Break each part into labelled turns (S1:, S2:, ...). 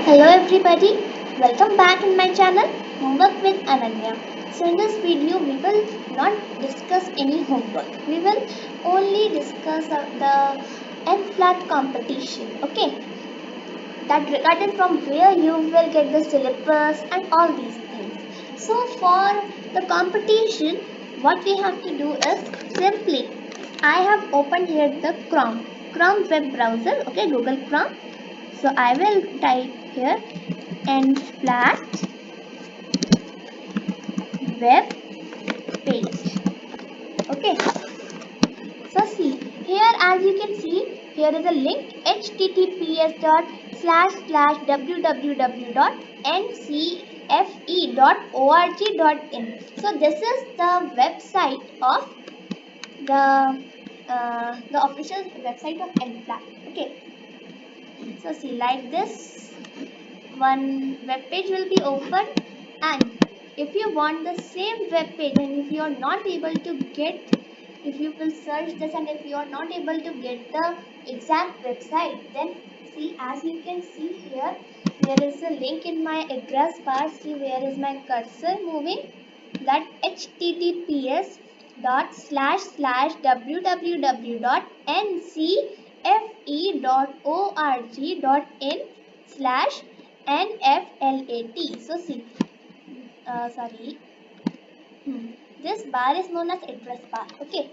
S1: Hello everybody, welcome back in my channel Homework with Ananya. So in this video we will not discuss any homework. We will only discuss the NFLAT competition. Okay, that regarding from where you will get the syllabus and all these things. So for the competition, what we have to do is simply I have opened here the Chrome web browser. Okay, Google Chrome. So I will type here NFLAT web page. Okay, so see here, as you can see, here is a link https dot slash slash www.ncfe.org.in. So this is the website of the official website of NFLAT. Okay, so see, like this one web page will be open, and if you want the same web page and if you are not able to get, if you will search this and if you are not able to get the exact website, then see, as you can see here, there is a link in my address bar. See where is my cursor moving, that https dot slash slash www.ncfe.org.in slash NFLAT. So see, sorry, this bar is known as address bar. Okay,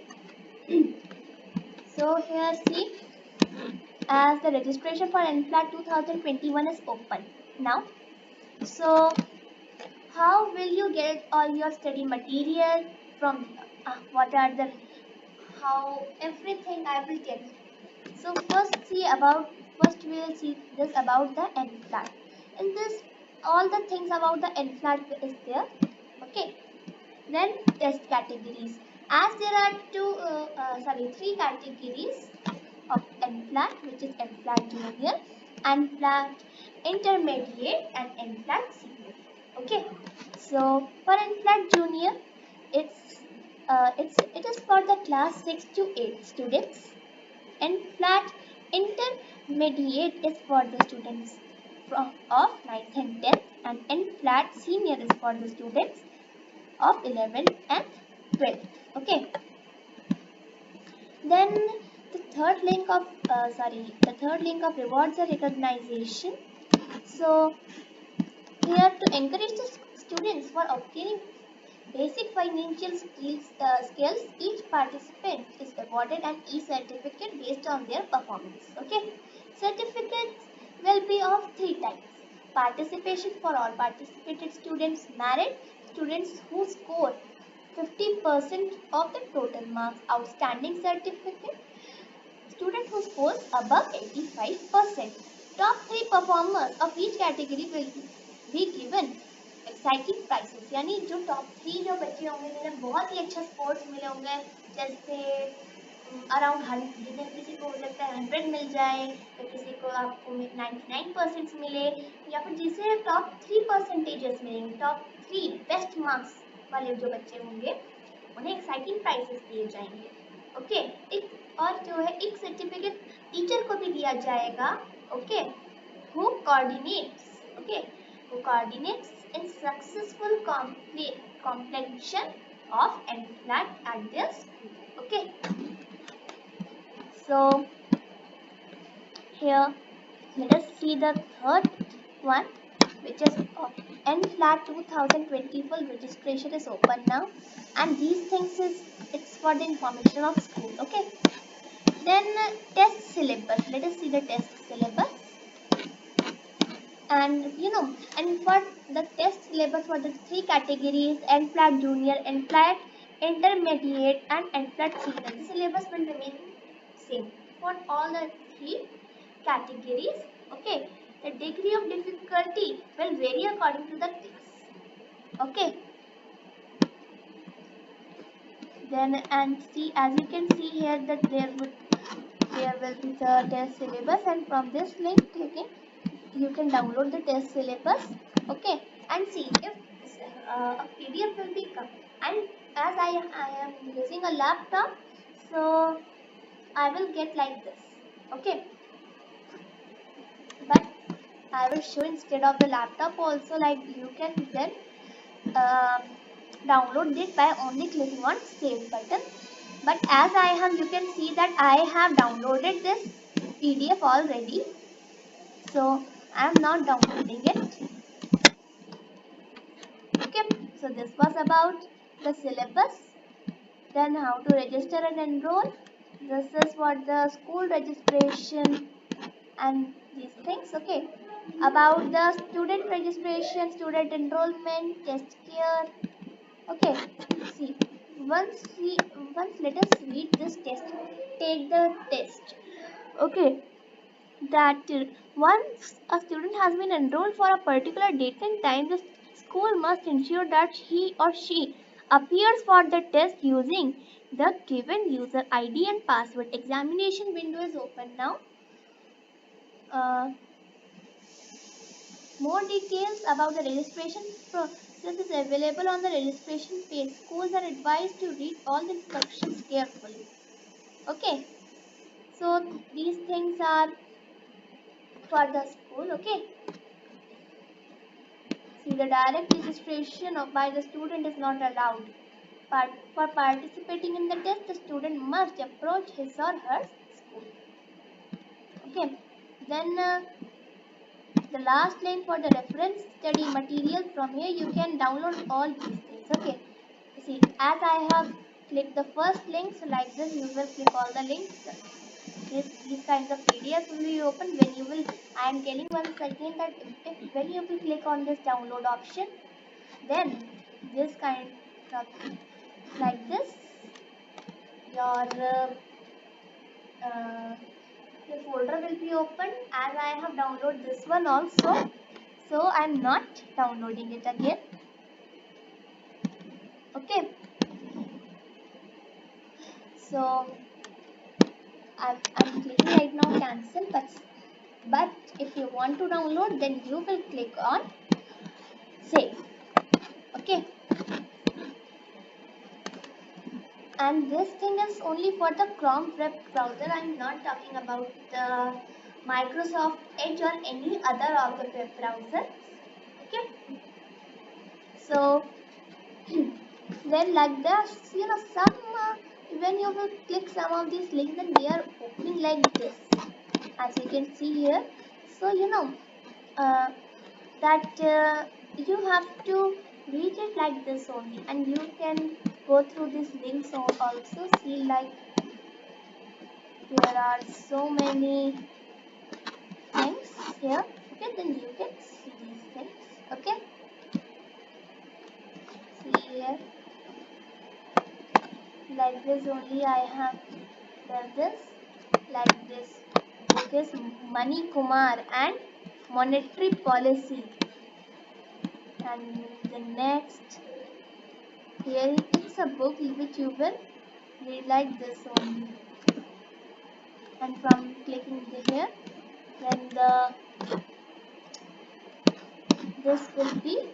S1: so here see, as the registration for NFLAT 2021 is open now. So how will you get all your study material from what are the, how everything I will get. So first we will see this about the NFLAT. In this, all the things about the NFLAT is there. Okay. Then test categories. As there are three categories of NFLAT, which is NFLAT Junior, NFLAT Intermediate, and NFLAT Senior. Okay. So for NFLAT Junior, it is for the class 6 to 8 students. NFLAT Intermediate is for the students of 9th and 10th, and NFLAT Senior is for the students of 11th and 12th. Okay. Then the third link of rewards and recognition. So here, to encourage the students for obtaining basic financial skills, each participant is awarded an e-certificate based on their performance. Okay, certificates will be of three types: participation for all participated students, merit students who score 50% of the total marks, outstanding certificate student who scores above 85%. Top three performers of each category will be given exciting prices, यानी जो top three जो बच्चे होंगे जिन्हें बहुत ही अच्छा sports मिले होंगे, जैसे अराउंड 100, जिन्हें किसी को हो सकता है 100 मिल जाए, या किसी को आपको 99% मिले, या फिर जिसे टॉप 3% मिलेंगे, टॉप 3 बेस्ट मार्क्स वाले जो बच्चे होंगे उन्हें एक्साइटिंग प्राइजेस दिए जाएंगे. ओके, एक और जो है एक सर्टिफिकेट टीचर को भी दिया जाएगा. Okay, who coordinates, okay, who coordinates in successful completion of NFLAT at their school. Okay, so here let us see the third one, which is NFLAT 2020 full registration is open now, and these things is, it's for the information of school. Okay, then test syllabus. Let us see the test syllabus. And for the test syllabus for the three categories, NFLAT Junior, NFLAT Intermediate, and NFLAT Senior, the syllabus will remain same for all the three categories. Okay, the degree of difficulty will vary according to the class. Okay, then and see, as you can see here, that there will be the test syllabus, and from this link clicking you can download the test syllabus. Okay, and see if a PDF will be come, and as I am using a laptop, so I will get like this. Okay, but I will show instead of the laptop also, like you can then uh, download it by only clicking on save button. But as I have, you can see that I have downloaded this PDF already, so I am not downloading it. Okay, so this was about the syllabus, then how to register and enroll. This is what the school registration and these things. Okay, about the student registration, student enrollment, test care. Okay, see, once we once let us read this test, take the test. Okay, that once a student has been enrolled for a particular date and time, the school must ensure that he or she appears for the test using the given user ID and password. Examination window is open now. Uh, More details about the registration process is available on the registration page. Schools are advised to read all the instructions carefully. Okay, so these things are for the school. Okay, see, the direct registration by the student is not allowed. But for participating in the test, the student must approach his or her school. Okay, then the last link for the reference study material. From here you can download all these things. Okay, see, as I have clicked the first link, so like this you will click all the links. These kinds of PDFs will be open when you will. I am telling once again that if when you will click on this download option, then this kind of like this your uh, your folder will be open. As I have downloaded this one also, so I'm not downloading it again. Okay, so I'm clicking right now cancel, but if you want to download, then you will click on save. Okay, and this thing is only for the Chrome web browser. I'm not talking about the Microsoft Edge or any other of the web browser. Okay, so then like that, some when you will click some of these links, then they are opening like this, as you can see here. So uh, that you have to read it like this only, and you can go through these links also. See, like there are so many things here. Okay, then you can see these things. Okay, see here, like this only I have done this. Like this book is Mani Kumar and Monetary Policy. And the next, here it's a book which you will read like this only. And from clicking here, then this will be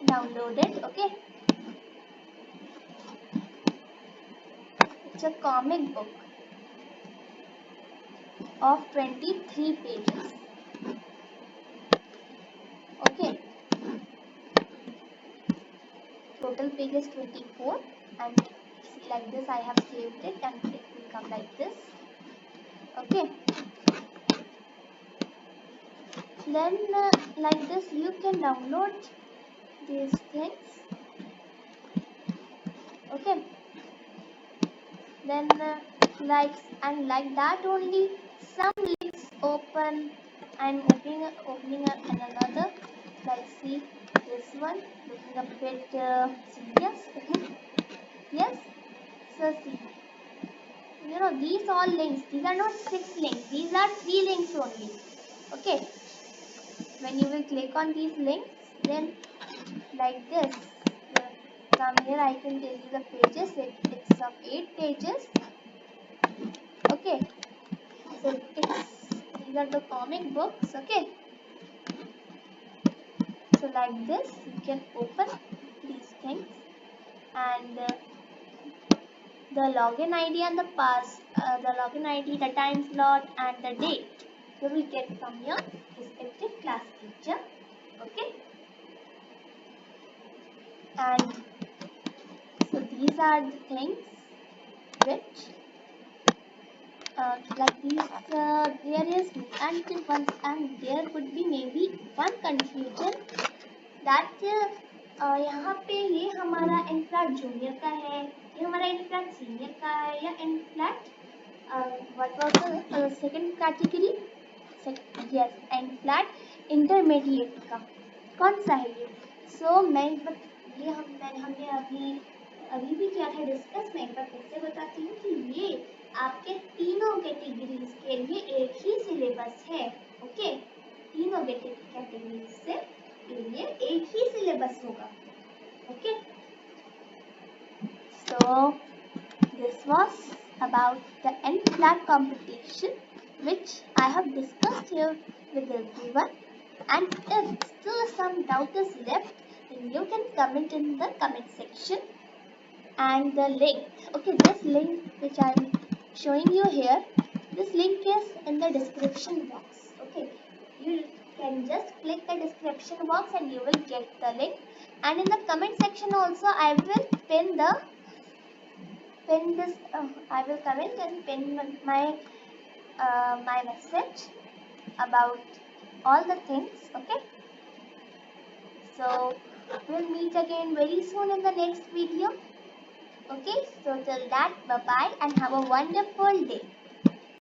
S1: downloaded. Okay, it's a comic book of 23 pages. Okay, total pages 24, and see, like this I have saved it, and it will come like this. Okay, then like this you can download these things. Okay, then like that only some links open. I'm opening another, like see this one looking a bit serious. Okay, yes, so see, these all links, these are not 6 links, these are 3 links only. Okay, when you will click on these links, then like this, from here I can tell you the pages. It's of 8 pages. Okay, so these are the comic books. Okay, so like this you can open these things, and the login ID and the login ID, the time slot and the date you will get from your respective class teacher. Okay, and so these are the things which like these there is until once, and there would be maybe one confusion that यहाँ पे ये हमारा एनफ्लैट junior का है, ये हमारा एनफ्लैट senior का है, या एनफ्लैट what was the second category? Yes, एनफ्लैट इंटरमीडिएट का कौन सा है ये? So मैं ये हमने अभी भी किया था डिस्कस। मैं एक बार फिर से बताती हूँ कि ये आपके तीनों कैटेगरीज के लिए एक ही सिलेबस है। ओके, तीनों कैटेगरीज से के लिए एक ही सिलेबस होगा। Okay, so this was about the NCLAT competition which I have discussed here with everyone, and if still some doubt is left, then you can comment in the comment section. And the link, okay, this link which I am showing you here, this link is in the description box. Okay, you can just click the description box and you will get the link, and in the comment section also I will pin this I will comment and pin my message about all the things. Okay, so we'll meet again very soon in the next video. Okay, so till that, bye bye and have a wonderful day.